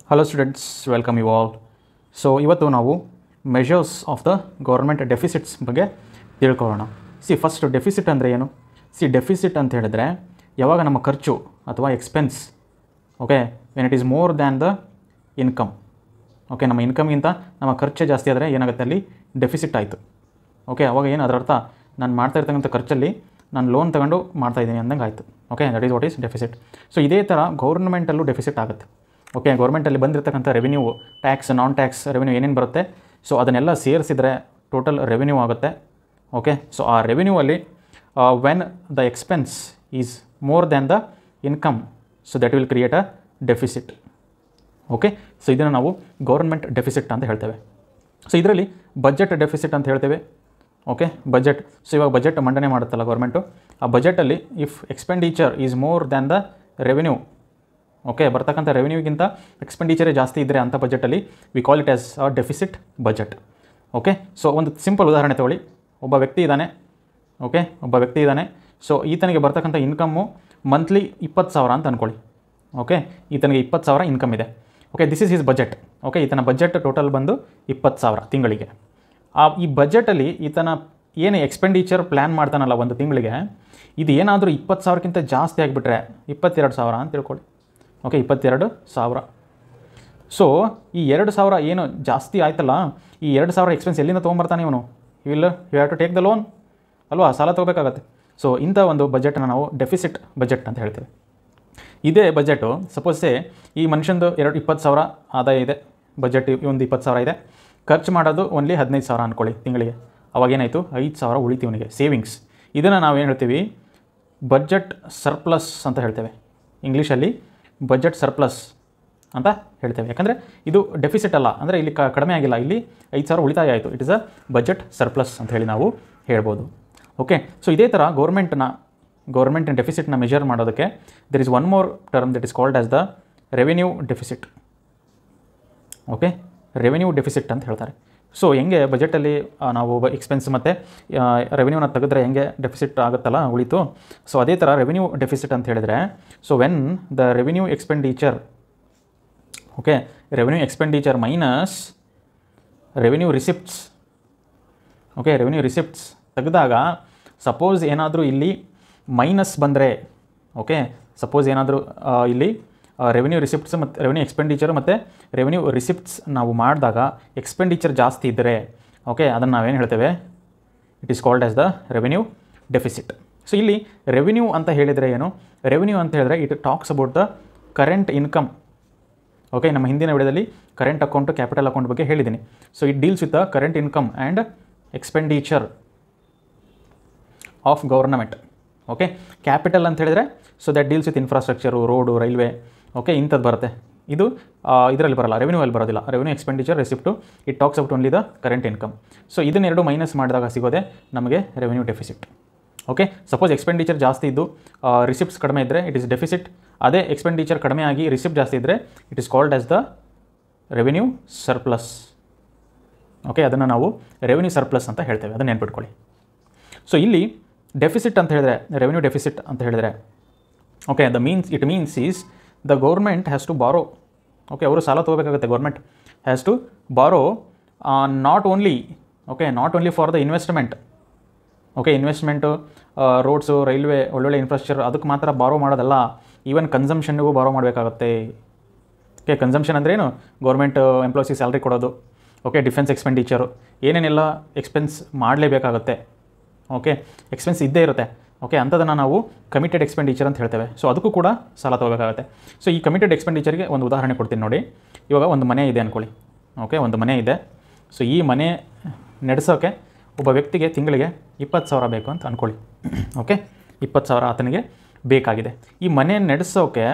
Hello students, welcome you all. So ಇವತ್ತು ನಾವು measures of the government deficits ಬಗ್ಗೆ ತಿಳ್ಕೊಳ್ಳೋಣ. ಫಸ್ಟ್ ಡೆಫಿಸಿಟ್ ಅಂದರೆ ಏನು? ಡೆಫಿಸಿಟ್ ಅಂತ ಹೇಳಿದ್ರೆ ಯಾವಾಗ ನಮ್ಮ ಖರ್ಚು ಅಥವಾ expense when it is more than the income. ನಮ್ಮ ಇನ್ಕಮ್ಗಿಂತ ನಮ್ಮ ಖರ್ಚು ಜಾಸ್ತಿ ಆದರೆ ಏನಾಗುತ್ತೆ, ಅಲ್ಲಿ ಡೆಫಿಸಿಟ್ ಆಯಿತು. ಅವಾಗ ಏನು ಅದರ ಅರ್ಥ, ನಾನು ಮಾಡ್ತಾ ಇರ್ತಕ್ಕಂಥ ಖರ್ಚಲ್ಲಿ ನಾನು ಲೋನ್ ತಗೊಂಡು ಮಾಡ್ತಾಯಿದ್ದೀನಿ ಅಂದಂಗೆ ಆಯಿತು. That is what is deficit. So ಇದೇ ಥರ ಗೌರ್ಮೆಂಟಲ್ಲೂ ಡೆಫಿಸಿಟ್ ಆಗುತ್ತೆ. ಗೌರ್ಮೆಂಟಲ್ಲಿ ಬಂದಿರತಕ್ಕಂಥ ರೆವಿನ್ಯೂ, ಟ್ಯಾಕ್ಸ್, ನಾನ್ ಟ್ಯಾಕ್ಸ್ ರೆವಿನ್ಯೂ ಏನೇನು ಬರುತ್ತೆ, ಸೊ ಅದನ್ನೆಲ್ಲ ಸೇರಿಸಿದರೆ ಟೋಟಲ್ ರೆವಿನ್ಯೂ ಆಗುತ್ತೆ. ಸೊ ಆ ರೆವಿನ್ಯೂ ಅಲ್ಲಿ when the expense is more than the income, so that will create a deficit. So ಇದನ್ನು ನಾವು ಗೌರ್ಮೆಂಟ್ ಡೆಫಿಸಿಟ್ ಅಂತ ಹೇಳ್ತೇವೆ. ಸೊ ಇದರಲ್ಲಿ ಬಜೆಟ್ ಡೆಫಿಸಿಟ್ ಅಂತ ಹೇಳ್ತೇವೆ. ಬಜೆಟ್. ಸೊ ಇವಾಗ ಬಜೆಟ್ ಮಂಡನೆ ಮಾಡುತ್ತಲ್ಲ ಗೌರ್ಮೆಂಟು, ಆ ಬಜೆಟಲ್ಲಿ if expenditure is more than the revenue, ಬರ್ತಕ್ಕಂಥ ರೆವಿನ್ಯೂಗಿಂತ ಎಕ್ಸ್ಪೆಂಡಿಚರೇ ಜಾಸ್ತಿ ಇದ್ದರೆ ಅಂಥ ಬಜೆಟಲ್ಲಿ we call it as a deficit budget. So ಒಂದು ಸಿಂಪಲ್ ಉದಾಹರಣೆ ತಗೊಳ್ಳಿ. ಒಬ್ಬ ವ್ಯಕ್ತಿ ಇದ್ದಾನೆ. ಸೊ ಈತನಿಗೆ ಬರ್ತಕ್ಕಂಥ ಇನ್ಕಮ್ಮು ಮಂತ್ಲಿ 20,000 ಅಂತ ಅಂದ್ಕೊಳ್ಳಿ. ಈತನಿಗೆ 20,000 ಇನ್ಕಮ್ ಇದೆ. This is his budget. ಈತನ ಬಜೆಟ್ ಟೋಟಲ್ ಬಂದು 20,000 ತಿಂಗಳಿಗೆ. ಈ ಬಜೆಟಲ್ಲಿ ಈತನ ಏನು ಎಕ್ಸ್ಪೆಂಡಿಚರ್ ಪ್ಲ್ಯಾನ್ ಮಾಡ್ತಾನಲ್ಲ ಒಂದು ತಿಂಗಳಿಗೆ, ಇದು ಏನಾದರೂ 20,000ಕ್ಕಿಂತ ಜಾಸ್ತಿ ಆಗಿಬಿಟ್ರೆ 22,000 ಅಂತ ತಿಳ್ಕೊಳ್ಳಿ. 22,000. ಸೊ ಈ 2,000 ಏನು ಜಾಸ್ತಿ ಆಯ್ತಲ್ಲ, ಈ 2,000 ಎಕ್ಸ್ಪೆನ್ಸ್ ಎಲ್ಲಿಂದ ತೊಗೊಂಬರ್ತಾನೆ ಇವನು? You have to take the loan ಅಲ್ವಾ, ಸಾಲ ತೊಗೋಬೇಕಾಗತ್ತೆ. ಸೊ ಇಂಥ ಒಂದು ಬಜೆಟನ್ನು ನಾವು ಡೆಫಿಸಿಟ್ ಬಜೆಟ್ ಅಂತ ಹೇಳ್ತೇವೆ. ಇದೇ ಬಜೆಟು ಸಪೋಸೇ ಈ ಮನುಷ್ಯಂದು 20,000 ಆದಾಯ ಇದೆ, ಬಜೆಟ್ ಒಂದು 20,000 ಇದೆ, ಖರ್ಚು ಮಾಡೋದು ಓನ್ಲಿ 15,000 ಅಂದ್ಕೊಳ್ಳಿ ತಿಂಗಳಿಗೆ. ಅವಾಗೇನಾಯಿತು, 5,000 ಉಳಿತು ಇವನಿಗೆ ಸೇವಿಂಗ್ಸ್. ಇದನ್ನು ನಾವೇನು ಹೇಳ್ತೀವಿ, ಬಜೆಟ್ ಸರ್ಪ್ಲಸ್ ಅಂತ ಹೇಳ್ತೇವೆ. ಇಂಗ್ಲೀಷಲ್ಲಿ ಬಜೆಟ್ ಸರ್ಪ್ಲಸ್ ಅಂತ ಹೇಳ್ತೇವೆ. ಯಾಕಂದರೆ ಇದು ಡೆಫಿಸಿಟ್ ಅಲ್ಲ, ಅಂದರೆ ಇಲ್ಲಿ ಕಡಿಮೆ ಆಗಿಲ್ಲ, ಇಲ್ಲಿ 5,000 ಉಳಿತಾಯ ಆಯಿತು. It is a budget surplus ಅಂತ ಹೇಳಿ ನಾವು ಹೇಳ್ಬೋದು. ಸೊ ಇದೇ ಥರ ಗೌರ್ಮೆಂಟ್ ಡೆಫಿಸಿಟ್ನ ಮೆಜರ್ ಮಾಡೋದಕ್ಕೆ there is one more term that is called as the revenue deficit. Revenue deficit ಅಂತ ಹೇಳ್ತಾರೆ. ಸೊ ಹೆಂಗೆ ಬಜೆಟಲ್ಲಿ ನಾವು ಎಕ್ಸ್ಪೆನ್ಸ್ ಮತ್ತು ರೆವಿನ್ಯೂನ ತೆಗೆದ್ರೆ ಹೆಂಗೆ ಡೆಫಿಸಿಟ್ ಆಗುತ್ತಲ್ಲ, ಉಳಿತು. ಸೊ ಅದೇ ಥರ ರೆವಿನ್ಯೂ ಡೆಫಿಸಿಟ್ ಅಂತ ಹೇಳಿದರೆ, so when the revenue expenditure revenue expenditure minus revenue receipts. Revenue receipts ತೆಗೆದಾಗ ಸಪೋಸ್ ಏನಾದರೂ ಇಲ್ಲಿ ಮೈನಸ್ ಬಂದರೆ, ಸಪೋಸ್ ಏನಾದರೂ ಇಲ್ಲಿ ರೆವಿನ್ಯೂ ರಿಸಿಪ್ಟ್ಸ್ ಮತ್ತು ರೆವಿನ್ಯೂ ಎಕ್ಸ್ಪೆಂಡಿಚರ್ ಮತ್ತು ರೆವಿನ್ಯೂ ರಿಸಿಪ್ಟ್ಸ್ ನಾವು ಮಾಡಿದಾಗ ಎಕ್ಸ್ಪೆಂಡಿಚರ್ ಜಾಸ್ತಿ ಇದ್ದರೆ, ಅದನ್ನು ನಾವೇನು ಹೇಳ್ತೇವೆ, it is called as the revenue deficit. So ಇಲ್ಲಿ ರೆವಿನ್ಯೂ ಅಂತ ಹೇಳಿದರೆ ಏನು? ರೆವಿನ್ಯೂ ಅಂತ ಹೇಳಿದ್ರೆ it talks about the current income. ನಮ್ಮ ಹಿಂದಿನ ವಿಡಿಯೋದಲ್ಲಿ ಕರೆಂಟ್ ಅಕೌಂಟು, ಕ್ಯಾಪಿಟಲ್ ಅಕೌಂಟ್ ಬಗ್ಗೆ ಹೇಳಿದ್ದೀನಿ. So it deals with the current income and expenditure of government. Capital ಅಂತ ಹೇಳಿದರೆ so that deals with infrastructure, road, railway, ಇಂಥದ್ದು ಬರುತ್ತೆ. ಇದು ಇದರಲ್ಲಿ ಬರಲ್ಲ, ರೆವಿನ್ಯೂವಲ್ಲಿ ಬರೋದಿಲ್ಲ. Revenue expenditure receipt it talks about only the current income. So ಇದನ್ನೆರಡು ಮೈನಸ್ ಮಾಡಿದಾಗ ಸಿಗೋದೆ ನಮಗೆ ರೆವಿನ್ಯೂ ಡೆಫಿಸಿಟ್. ಸಪೋಸ್ ಎಕ್ಸ್ಪೆಂಡಿಚರ್ ಜಾಸ್ತಿ ಇದ್ದು ರಿಸಿಪ್ಟ್ಸ್ ಕಡಿಮೆ ಇದ್ದರೆ ಇಟ್ ಇಸ್ ಡೆಫಿಸಿಟ್. ಅದೇ ಎಕ್ಸ್ಪೆಂಡಿಚರ್ ಕಡಿಮೆ ಆಗಿ ರಿಸಿಪ್ಟ್ ಜಾಸ್ತಿ ಇದ್ದರೆ it is called as the revenue surplus. ಅದನ್ನು ನಾವು ರೆವಿನ್ಯೂ ಸರ್ಪ್ಲಸ್ ಅಂತ ಹೇಳ್ತೇವೆ, ಅದನ್ನು ನೆನ್ಪಿಟ್ಕೊಳ್ಳಿ. ಸೊ ಇಲ್ಲಿ ಡೆಫಿಸಿಟ್ ಅಂತ ಹೇಳಿದ್ರೆ, ರೆವಿನ್ಯೂ ಡೆಫಿಸಿಟ್ ಅಂತ ಹೇಳಿದ್ರೆ, it means is the government has to borrow. ಅವರು ಸಾಲ ತೊಗೋಬೇಕಾಗುತ್ತೆ. Government has to borrow not only for the investment. Investment, roads, railway, ಒಳ್ಳೊಳ್ಳೆ ಇನ್ಫ್ರಾಸ್ಟ್ರಕ್ಚರ್ ಅದಕ್ಕೆ ಮಾತ್ರ ಬಾರೋ ಮಾಡೋದಲ್ಲ, ಈವನ್ ಕನ್ಸಂಪ್ಷನ್ನಿಗೂ ಬಾರೋ ಮಾಡಬೇಕಾಗುತ್ತೆ. ಕನ್ಸಂಪ್ಷನ್ ಅಂದ್ರೇನು? ಗೌರ್ಮೆಂಟ್ ಎಂಪ್ಲಾಯೀಸಿಗೆ ಸ್ಯಾಲ್ರಿ ಕೊಡೋದು, ಡಿಫೆನ್ಸ್ ಎಕ್ಸ್ಪೆಂಡಿಚರು, ಏನೇನೆಲ್ಲ ಎಕ್ಸ್ಪೆನ್ಸ್ ಮಾಡಲೇಬೇಕಾಗುತ್ತೆ. ಎಕ್ಸ್ಪೆನ್ಸ್ ಇದ್ದೇ ಇರುತ್ತೆ. ಅಂಥದನ್ನು ನಾವು ಕಮಿಟೆಡ್ ಎಕ್ಸ್ಪೆಂಡಿಚರ್ ಅಂತ ಹೇಳ್ತೇವೆ. ಸೊ ಅದಕ್ಕೂ ಕೂಡ ಸಾಲ ತೊಗೋಬೇಕಾಗುತ್ತೆ. ಸೊ ಈ ಕಮಿಟೆಡ್ ಎಕ್ಸ್ಪೆಂಡಿಚರ್ಗೆ ಒಂದು ಉದಾಹರಣೆ ಕೊಡ್ತೀನಿ ನೋಡಿ. ಇವಾಗ ಒಂದು ಮನೆ ಇದೆ ಅಂದ್ಕೊಳ್ಳಿ. ಒಂದು ಮನೆ ಇದೆ. ಸೊ ಈ ಮನೆ ನಡೆಸೋಕ್ಕೆ ಒಬ್ಬ ವ್ಯಕ್ತಿಗೆ ತಿಂಗಳಿಗೆ 20,000 ಬೇಕು ಅಂತ ಅಂದ್ಕೊಳ್ಳಿ. 20,000 ಆತನಿಗೆ ಬೇಕಾಗಿದೆ. ಈ ಮನೆ ನಡೆಸೋಕ್ಕೆ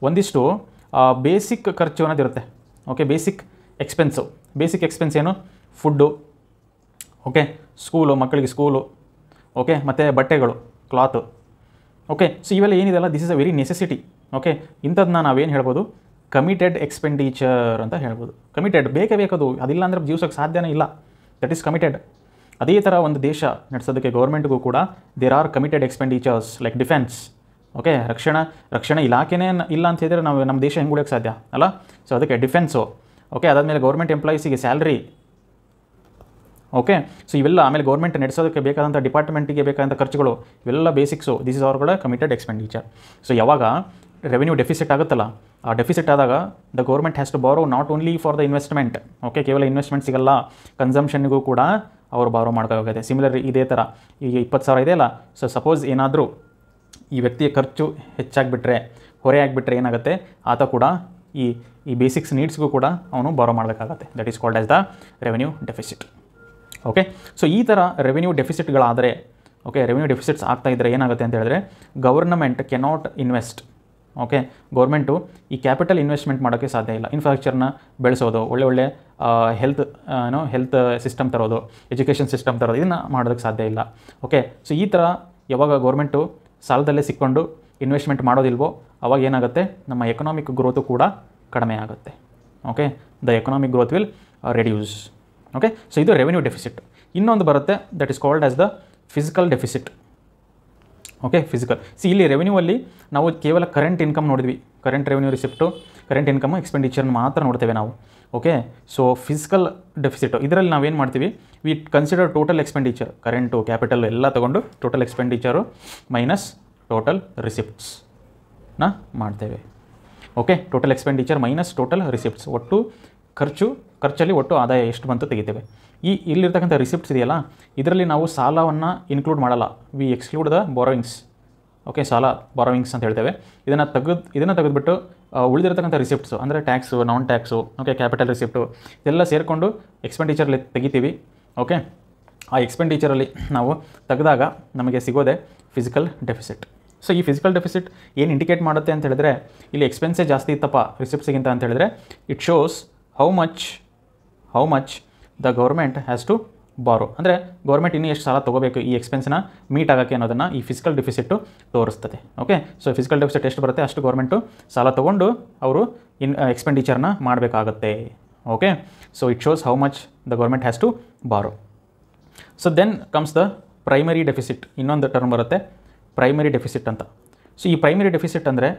ಒಂದಿಷ್ಟು ಬೇಸಿಕ್ ಖರ್ಚು ಅನ್ನೋದಿರುತ್ತೆ. ಬೇಸಿಕ್ ಎಕ್ಸ್ಪೆನ್ಸ್ ಏನು? ಫುಡ್ಡು, ಸ್ಕೂಲು, ಮಕ್ಕಳಿಗೆ ಸ್ಕೂಲು, ಮತ್ತು ಬಟ್ಟೆಗಳು, ಕ್ಲಾತು. ಸೊ ಇವೆಲ್ಲ ಏನಿದೆಲ್ಲ this is a very necessity. ಇಂಥದ್ದನ್ನ ನಾವೇನು ಹೇಳ್ಬೋದು, ಕಮಿಟೆಡ್ ಎಕ್ಸ್ಪೆಂಡಿಚರ್ ಅಂತ ಹೇಳ್ಬೋದು. ಕಮಿಟೆಡ್ ಬೇಕೇ ಬೇಕದು, ಅದಿಲ್ಲ ಅಂದರೆ ಜೀವಿಸೋಕ್ಕೆ ಸಾಧ್ಯನೇ ಇಲ್ಲ. That is committed. ಅದೇ ಥರ ಒಂದು ದೇಶ ನಡೆಸೋದಕ್ಕೆ ಗೌರ್ಮೆಂಟ್ಗೂ ಕೂಡ there are committed expenditures like defence, okay, ರಕ್ಷಣಾ ಇಲಾಖೆನೇ ಇಲ್ಲ ಅಂತ ಹೇಳಿದ್ರೆ ನಾವು ನಮ್ಮ ದೇಶ ಹೆಂಗೆ ಉಳಿಯೋಕ್ಕೆ ಸಾಧ್ಯ ಅಲ್ಲ. ಸೊ ಅದಕ್ಕೆ ಡಿಫೆನ್ಸು, ಓಕೆ, ಅದಾದಮೇಲೆ ಗೌರ್ಮೆಂಟ್ ಎಂಪ್ಲಾಯೀಸಿಗೆ ಸ್ಯಾಲ್ರಿ, ಓಕೆ. ಸೊ ಇವೆಲ್ಲ ಆಮೇಲೆ ಗೌರ್ಮೆಂಟ್ ನಡೆಸೋದಕ್ಕೆ ಬೇಕಾದಂಥ ಡಿಪಾರ್ಟ್ಮೆಂಟಿಗೆ ಬೇಕಾದಂಥ ಖರ್ಚುಗಳು, ಇವೆಲ್ಲ ಬೇಸಿಕ್ಸು. ದಿಸ್ ಇಸ್ ಅವರ್ಗಳ ಕಮಿಟೆಡ್ ಎಕ್ಸ್ಪೆಂಡಿಚರ್. ಸೊ ಯಾವಾಗ ರೆವೆನ್ಯೂ ಡೆಫಿಸಿಟ್ ಆಗುತ್ತಲ್ಲ, ಆ ಡೆಫಿಸಿಟ್ ಆದಾಗ the government has to borrow not only for the investment, okay, ಕೇವಲ ಇನ್ವೆಸ್ಟ್ಮೆಂಟ್ ಸಿಗಲ್ಲ, ಕನ್ಸಂಪ್ಷನ್ಗೂ ಕೂಡ ಅವರು ಬಾರೋ ಮಾಡ್ಕೋಬೇಕಾಗುತ್ತೆ. ಸಿಮಿಲರ್ ಇದೇ ಥರ ಈಗ 20,000 ಇದೆಯಲ್ಲ, ಸೊ ಸಪೋಸ್ ಏನಾದರೂ ಈ ವ್ಯಕ್ತಿಯ ಖರ್ಚು ಹೆಚ್ಚಾಗಿಬಿಟ್ರೆ, ಹೊರೆ ಆಗಿಬಿಟ್ರೆ ಏನಾಗುತ್ತೆ, ಆತ ಕೂಡ ಈ ಬೇಸಿಕ್ಸ್ ನೀಡ್ಸ್ಗೂ ಕೂಡ ಅವನು ಬಾರೋ ಮಾಡಬೇಕಾಗತ್ತೆ. That is called as the revenue deficit. Okay, so ಈ ಥರ ರೆವೆನ್ಯೂ ಡೆಫಿಸಿಟ್ಗಳಾದರೆ, ಓಕೆ, ರೆವೆನ್ಯೂ ಡೆಫಿಸಿಟ್ಸ್ ಆಗ್ತಾ ಇದ್ದರೆ ಏನಾಗುತ್ತೆ ಅಂತ ಹೇಳಿದ್ರೆ government cannot invest. Okay, government ಈ ಕ್ಯಾಪಿಟಲ್ ಇನ್ವೆಸ್ಟ್ಮೆಂಟ್ ಮಾಡೋಕ್ಕೆ ಸಾಧ್ಯ ಇಲ್ಲ. ಇನ್ಫ್ರಾಸ್ಟ್ರಕ್ಚರ್ನ ಬೆಳೆಸೋದು, ಒಳ್ಳೆ ಹೆಲ್ತ್ ಸಿಸ್ಟಮ್ ತರೋದು, ಎಜುಕೇಷನ್ ಸಿಸ್ಟಮ್ ತರೋದು, ಇದನ್ನು ಮಾಡೋದಕ್ಕೆ ಸಾಧ್ಯ ಇಲ್ಲ. ಓಕೆ, ಸೊ ಈ ಥರ ಯಾವಾಗ ಗೌರ್ಮೆಂಟು ಸಾಲದಲ್ಲೇ ಸಿಕ್ಕೊಂಡು ಇನ್ವೆಸ್ಟ್ಮೆಂಟ್ ಮಾಡೋದಿಲ್ವೋ ಅವಾಗ ಏನಾಗುತ್ತೆ, ನಮ್ಮ ಎಕನಾಮಿಕ್ ಗ್ರೋತು ಕೂಡ ಕಡಿಮೆ ಆಗುತ್ತೆ. Okay, the economic growth will reduce. Okay, so ಇದು ರೆವೆನ್ಯೂ ಡೆಫಿಸಿಟ್. ಇನ್ನೊಂದು ಬರುತ್ತೆ, that is called as the physical deficit. Okay, physical. ಇಲ್ಲಿ ರೆವೆನ್ಯೂವಲ್ಲಿ ನಾವು ಕೇವಲ ಕರೆಂಟ್ ಇನ್ಕಮ್ ನೋಡಿದ್ವಿ, current revenue receipt, current income, ಎಕ್ಸ್ಪೆಂಡಿಚರ್ನ ಮಾತ್ರ ನೋಡ್ತೇವೆ ನಾವು. ಓಕೆ, ಸೊ ಫಿಸಿಕಲ್ ಡೆಫಿಸಿಟು ಇದರಲ್ಲಿ ನಾವೇನು ಮಾಡ್ತೀವಿ, we consider total expenditure, current, capital ಎಲ್ಲ ತೊಗೊಂಡು ಟೋಟಲ್ ಎಕ್ಸ್ಪೆಂಡಿಚರು ಮೈನಸ್ ಟೋಟಲ್ ರಿಸಿಪ್ಟ್ಸ್ನ ಮಾಡ್ತೇವೆ. Okay, total expenditure minus total receipts, ಒಟ್ಟು ಖರ್ಚಲ್ಲಿ ಒಟ್ಟು ಆದಾಯ ಎಷ್ಟು ಬಂತು ತೆಗಿತೇವೆ. ಇಲ್ಲಿರ್ತಕ್ಕಂಥ ರಿಸಿಪ್ಟ್ಸ್ ಇದೆಯಲ್ಲ, ಇದರಲ್ಲಿ ನಾವು ಸಾಲವನ್ನು ಇನ್ಕ್ಲೂಡ್ ಮಾಡಲ್ಲ, we exclude the borrowings. Okay, ಸಾಲ ಬಾರೋವಿಂಗ್ಸ್ ಅಂತ ಹೇಳ್ತೇವೆ. ಇದನ್ನು ತೆಗೆದುಬಿಟ್ಟು ಉಳಿದಿರ್ತಕ್ಕಂಥ ರಿಸಿಪ್ಟ್ಸು ಅಂದರೆ tax, non tax, okay, capital receipt ಇದೆಲ್ಲ ಸೇರಿಕೊಂಡು ಎಕ್ಸ್ಪೆಂಡಿಚರಲ್ಲಿ ತೆಗಿತೀವಿ. ಓಕೆ, ಆ ಎಕ್ಸ್ಪೆಂಡಿಚರಲ್ಲಿ ನಾವು ತೆಗೆದಾಗ ನಮಗೆ ಸಿಗೋದೆ ಫಿಸಿಕಲ್ ಡೆಫಿಸಿಟ್. ಸೊ ಈ ಫಿಸಿಕಲ್ ಡೆಫಿಸಿಟ್ ಏನು ಇಂಡಿಕೇಟ್ ಮಾಡುತ್ತೆ ಅಂತ ಹೇಳಿದ್ರೆ, ಇಲ್ಲಿ ಎಕ್ಸ್ಪೆನ್ಸೇ ಜಾಸ್ತಿ ಇತ್ತಪ್ಪ ರಿಸಿಪ್ಟ್ಸಿಗಿಂತ ಅಂತ ಹೇಳಿದ್ರೆ, it shows how much the government has to borrow, ಅಂದರೆ ಗೌರ್ಮೆಂಟ್ ಇನ್ನೂ ಎಷ್ಟು ಸಾಲ ತೊಗೋಬೇಕು ಈ ಎಕ್ಸ್ಪೆನ್ಸ್ನ ಮೀಟ್ ಆಗೋಕ್ಕೆ ಅನ್ನೋದನ್ನು ಈ ಫಿಸಿಕಲ್ ಡೆಫಿಸಿಟ್ಟು ತೋರಿಸ್ತದೆ. ಓಕೆ, ಸೊ ಫಿಸಿಕಲ್ ಡೆಫಿಸಿಟ್ ಎಷ್ಟು ಬರುತ್ತೆ ಅಷ್ಟು ಗೌರ್ಮೆಂಟು ಸಾಲ ತೊಗೊಂಡು ಅವರು ಎಕ್ಸ್ಪೆಂಡಿಚರ್ನ ಮಾಡಬೇಕಾಗತ್ತೆ. Okay, so it shows how much the government has to borrow. So then comes the primary deficit. ಇನ್ನೊಂದು ಟರ್ಮ್ ಬರುತ್ತೆ ಪ್ರೈಮರಿ ಡೆಫಿಸಿಟ್ ಅಂತ. ಸೊ ಈ ಪ್ರೈಮರಿ ಡೆಫಿಸಿಟ್ ಅಂದರೆ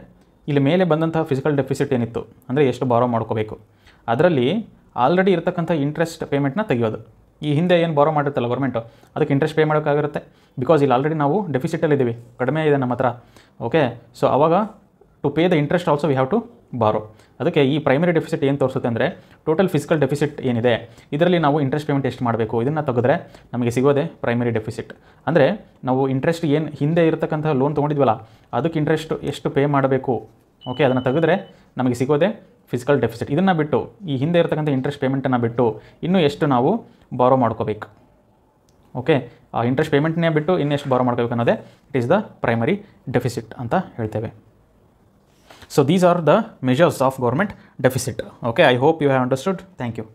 ಇಲ್ಲಿ ಮೇಲೆ ಬಂದಂಥ ಫಿಸಿಕಲ್ ಡೆಫಿಸಿಟ್ ಏನಿತ್ತು ಅಂದರೆ ಎಷ್ಟು ಬಾರೋ ಮಾಡ್ಕೋಬೇಕು, ಅದರಲ್ಲಿ ಆಲ್ರೆಡಿ ಇರತಕ್ಕಂಥ ಇಂಟ್ರೆಸ್ಟ್ ಪೇಮೆಂಟ್ನ ತೆಗೆಯೋದು. ಈ ಹಿಂದೆ ಏನು ಬಾರೋ ಮಾಡಿರ್ತಲ್ಲ ಗೌರ್ಮೆಂಟು, ಅದಕ್ಕೆ ಇಂಟ್ರೆಸ್ಟ್ ಪೇ ಮಾಡೋಕ್ಕಾಗಿರುತ್ತೆ. ಬಿಕಾಸ್ ಇಲ್ಲಿ ಆಲ್ರೆಡಿ ನಾವು ಡೆಫಿಸಿಟಲ್ಲಿದ್ದೀವಿ, ಕಡಿಮೆ ಇದೆ ನಮ್ಮ ಹತ್ರ. ಓಕೆ, ಸೊ ಆವಾಗ to pay the interest also we have to borrow. ಅದಕ್ಕೆ ಈ ಪ್ರೈಮರಿ ಡೆಫಿಸಿಟ್ ಏನು ತೋರಿಸುತ್ತೆ ಅಂದರೆ ಟೋಟಲ್ ಫಿಸಿಕಲ್ ಡೆಫಿಸಿಟ್ ಏನಿದೆ ಇದರಲ್ಲಿ ನಾವು ಇಂಟ್ರೆಸ್ಟ್ ಪೇಮೆಂಟ್ ಎಷ್ಟು ಮಾಡಬೇಕು ಇದನ್ನು ತೆಗೆದ್ರೆ ನಮಗೆ ಸಿಗೋದೆ ಪ್ರೈಮರಿ ಡೆಫಿಸಿಟ್. ಅಂದರೆ ನಾವು ಇಂಟ್ರೆಸ್ಟ್ ಏನು ಹಿಂದೆ ಇರತಕ್ಕಂಥ ಲೋನ್ ತೊಗೊಂಡಿದ್ವಲ್ಲ ಅದಕ್ಕೆ ಇಂಟ್ರೆಸ್ಟ್ ಎಷ್ಟು ಪೇ ಮಾಡಬೇಕು, ಓಕೆ, ಅದನ್ನು ತೆಗೆದ್ರೆ ನಮಗೆ ಸಿಗೋದೆ ಫಿಸಿಕಲ್ ಡೆಫಿಸಿಟ್. ಇದನ್ನು ಬಿಟ್ಟು ಈ ಹಿಂದೆ ಇರತಕ್ಕಂಥ ಇಂಟ್ರೆಸ್ಟ್ ಪೇಮೆಂಟನ್ನು ಬಿಟ್ಟು ಇನ್ನೂ ಎಷ್ಟು ನಾವು ಬಾರೋ ಮಾಡ್ಕೋಬೇಕು, ಓಕೆ, ಆ ಇಂಟ್ರೆಸ್ಟ್ ಪೇಮೆಂಟ್ನೇ ಬಿಟ್ಟು ಇನ್ನೆಷ್ಟು ಬಾರೋ ಮಾಡ್ಕೋಬೇಕು ಅನ್ನೋದೇ it is the primary deficit ಅಂತ ಹೇಳ್ತೇವೆ. So these are the measures of government deficit. Okay, I hope you have understood. Thank you.